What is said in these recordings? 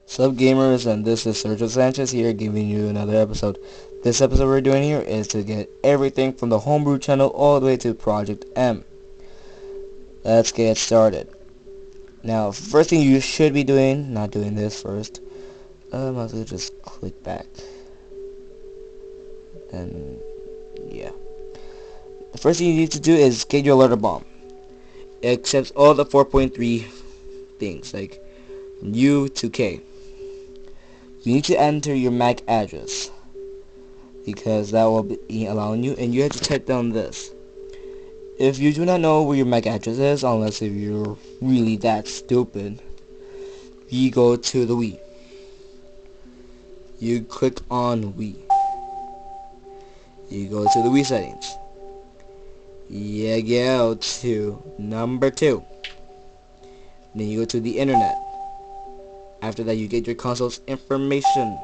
Sup gamers, and this is Sergio Sanchez here giving you another episode. This episode we're doing here is to get everything from the homebrew channel all the way to Project M. Let's get started. Now, first thing you should be doing, not doing this first, might as well just click back. And yeah. The first thing you need to do is get your letter bomb. It accepts all the 4.3 things, like from U to K. You need to enter your MAC address because that will be allowing you, and you have to type down this. If you do not know where your MAC address is, unless if you're really that stupid, you go to the Wii. You click on Wii. You go to the Wii settings. You go to number 2. Then you go to the internet. After that, you get your console's information.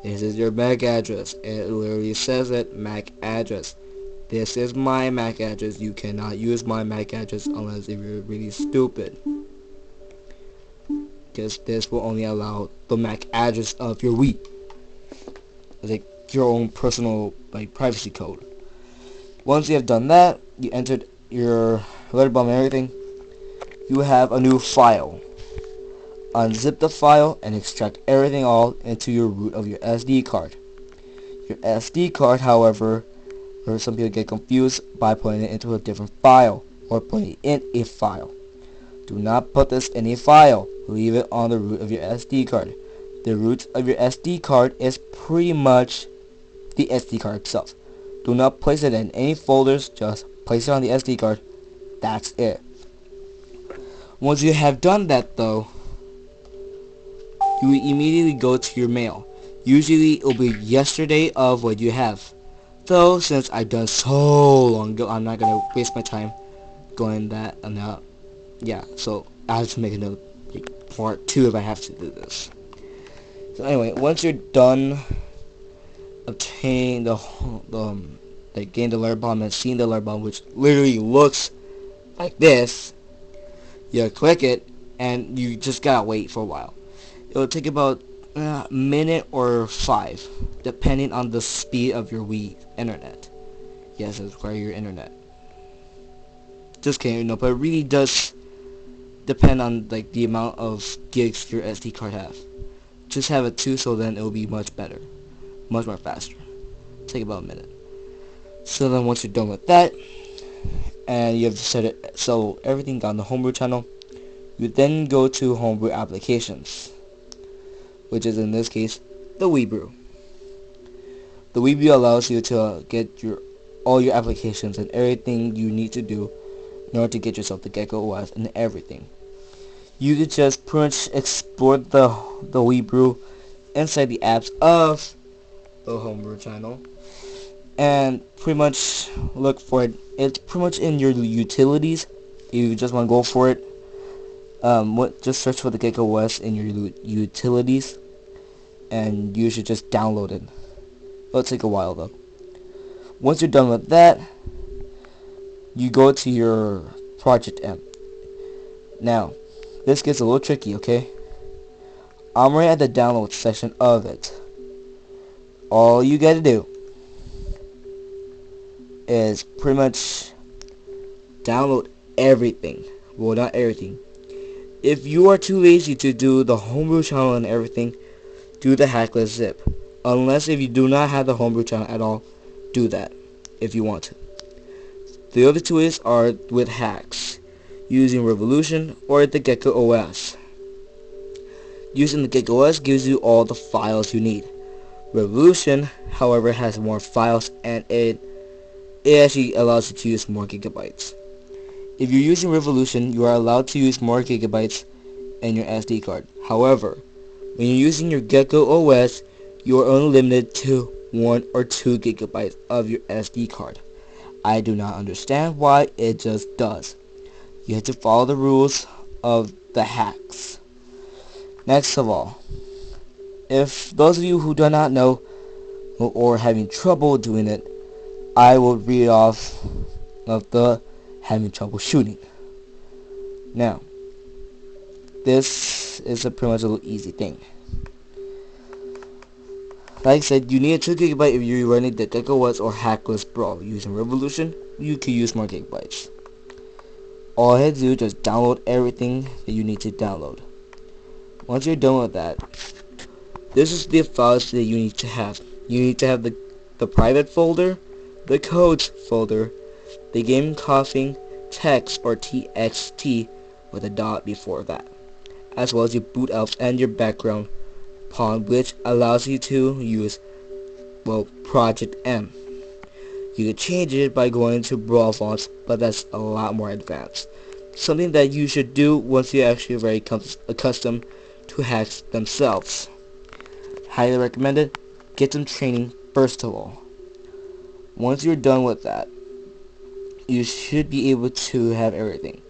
This is your MAC address. It literally says it, MAC address. This is my MAC address. You cannot use my MAC address unless if you're really stupid, because this will only allow the MAC address of your Wii. It's like your own personal privacy code. Once you have done that, you entered your letter bomb and everything, you have a new file. Unzip the file and extract everything all into your root of your SD card. Your SD card, however, or some people get confused by putting it into a different file or putting it in a file. Do not put this in a file. Leave it on the root of your SD card. The root of your SD card is pretty much the SD card itself. Do not place it in any folders, just place it on the SD card. That's it. Once you have done that though, you immediately go to your mail. Usually it will be yesterday of what you have. Though since I've done so long ago, I'm not gonna waste my time going that and that. Yeah, so I have to make another part 2 if I have to do this. So anyway, once you're done obtaining getting the letter bomb and seeing the letter bomb, which literally looks like this, you click it and you just gotta wait for a while. It will take about a minute or 5, depending on the speed of your Wii internet. Yes, it's require your internet. Just kidding, no, but it really does depend on the amount of gigs your SD card have. Just have it 2, so then it will be much better, much more faster. Take about a minute. So then once you're done with that, and you have to set it so everything on the homebrew channel, you then go to homebrew applications, which is in this case the WiiBrew. The WiiBrew allows you to get all your applications and everything you need to do in order to get yourself the Gecko OS and everything. You could just pretty much export the WiiBrew inside the apps of the homebrew channel and pretty much look for it. It's pretty much in your utilities. If you just want to go for it, just search for the Gecko OS in your utilities, and you should just download it. It'll take a while though. Once you're done with that, you go to your Project M. Now, this gets a little tricky, okay? I'm right at the download section of it. All you gotta do is pretty much download everything. Well, not everything. If you are too lazy to do the homebrew channel and everything, do the hackless zip. Unless if you do not have the homebrew channel at all, do that if you want to. The other 2 ways are with hacks, using Revolution or the Gecko OS. Using the Gecko OS gives you all the files you need. Revolution, however, has more files, and it actually allows you to use more gigabytes. If you're using Revolution, you are allowed to use more gigabytes in your SD card. However, when you're using your Gecko OS, you are only limited to 1 or 2 gigabytes of your SD card. I do not understand why, it just does. You have to follow the rules of the hacks. Next of all, if those of you who do not know or having trouble doing it, I will read off of the having trouble shooting. Now, this is a pretty much a little easy thing. Like I said, you need a 2 gigabyte if you're running the GeckoOS or Hackless Brawl. Using Revolution, you can use more gigabytes. All I had to do is just download everything that you need to download. Once you're done with that, this is the files that you need to have. You need to have the private folder, the codes folder, the game coughing text or TXT with a dot before that, as well as your boot elf and your background pawn, which allows you to use, well, Project M. You can change it by going to Brawl Fonts, but that's a lot more advanced. Something that you should do once you're actually very accustomed to hacks themselves. Highly recommend it. Get some training first of all. Once you're done with that, you should be able to have everything.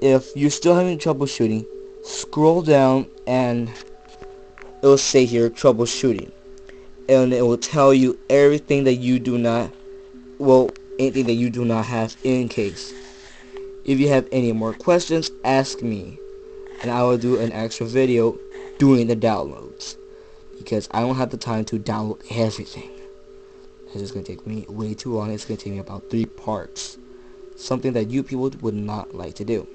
If you're still having troubleshooting, scroll down and it will say here troubleshooting, and it will tell you everything that you do not, well, anything that you do not have in case. If you have any more questions, ask me, and I will do an extra video doing the downloads, because I don't have the time to download everything. It's just going to take me way too long. It's going to take me about 3 parts, something that you people would not like to do.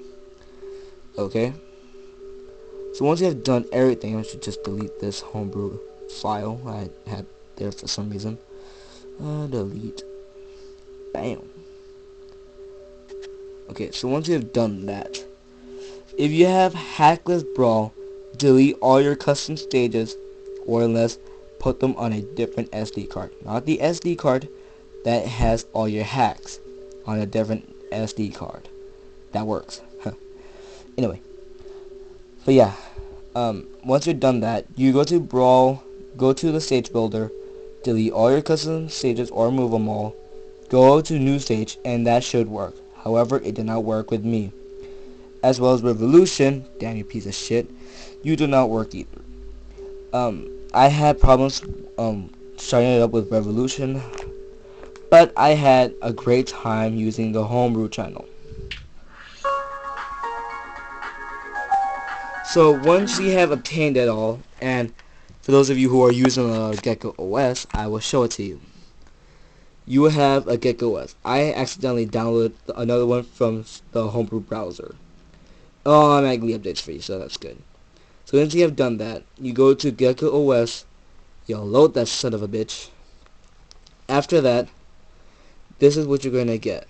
Okay? So once you have done everything, I should just delete this homebrew file I had there for some reason. Delete. Bam. Okay, so once you have done that, if you have Hackless Brawl, delete all your custom stages, or unless put them on a different SD card. Not the SD card that has all your hacks, on a different SD card. That works. Anyway. But yeah, once you're done that, you go to Brawl, go to the stage builder, delete all your custom stages or remove them all, go to new stage, and that should work. However, it did not work with me. As well as Revolution, damn you piece of shit, you do not work either. I had problems starting it up with Revolution, but I had a great time using the homebrew channel. So once you have obtained it all, and for those of you who are using GeckoOS, I will show it to you. You will have a GeckoOS. I accidentally downloaded another one from the homebrew browser. Automatically updates for you, so that's good. So once you have done that, you go to GeckoOS, you'll load that son of a bitch. After that, this is what you're going to get.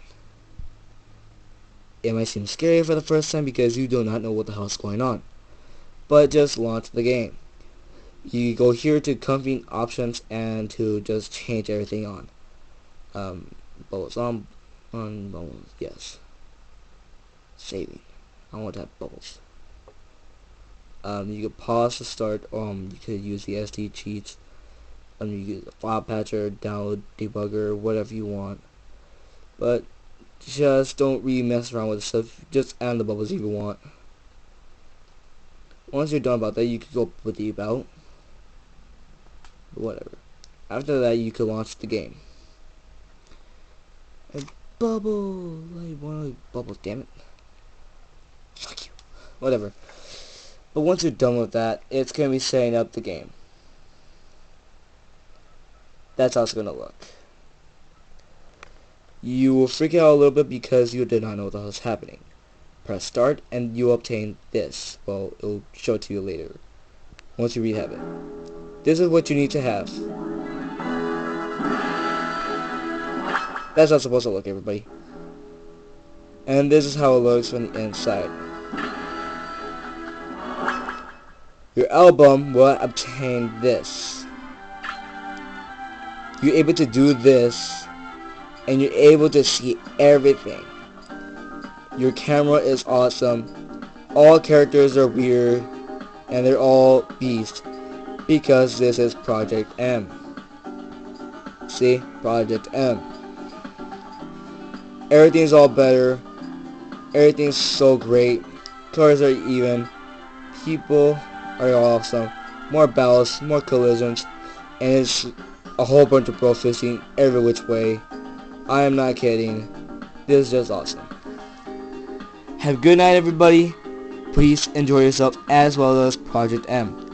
It might seem scary for the first time because you do not know what the hell is going on. But just launch the game. You go here to company options and to just change everything on. Bubbles on bubbles, yes. Saving. I want to have bubbles. You could pause to start. You could use the SD cheats. You use the file patcher, download debugger, whatever you want. But just don't really mess around with the stuff. Just add the bubbles if you want. Once you're done about that, you can go with the about. Whatever. After that, you can launch the game. And bubble, I want bubbles, damn it. Fuck you. Whatever. But once you're done with that, it's gonna be setting up the game. That's how it's gonna look. You will freak out a little bit because you did not know what the hell is happening. Press start and you obtain this. Well, it'll show it to you later once you rehab it. This is what you need to have. That's how it's supposed to look, everybody. And this is how it looks from the inside. Your album will obtain this. You're able to do this, and you're able to see everything. Your camera is awesome. All characters are weird, and they're all beast, because this is Project M. See? Project M. Everything's all better. Everything's so great. Colors are even. People are awesome. More battles, more collisions, and it's a whole bunch of bro fisting every which way. I am not kidding. This is just awesome. Have a good night, everybody. Please enjoy yourself as well as Project M.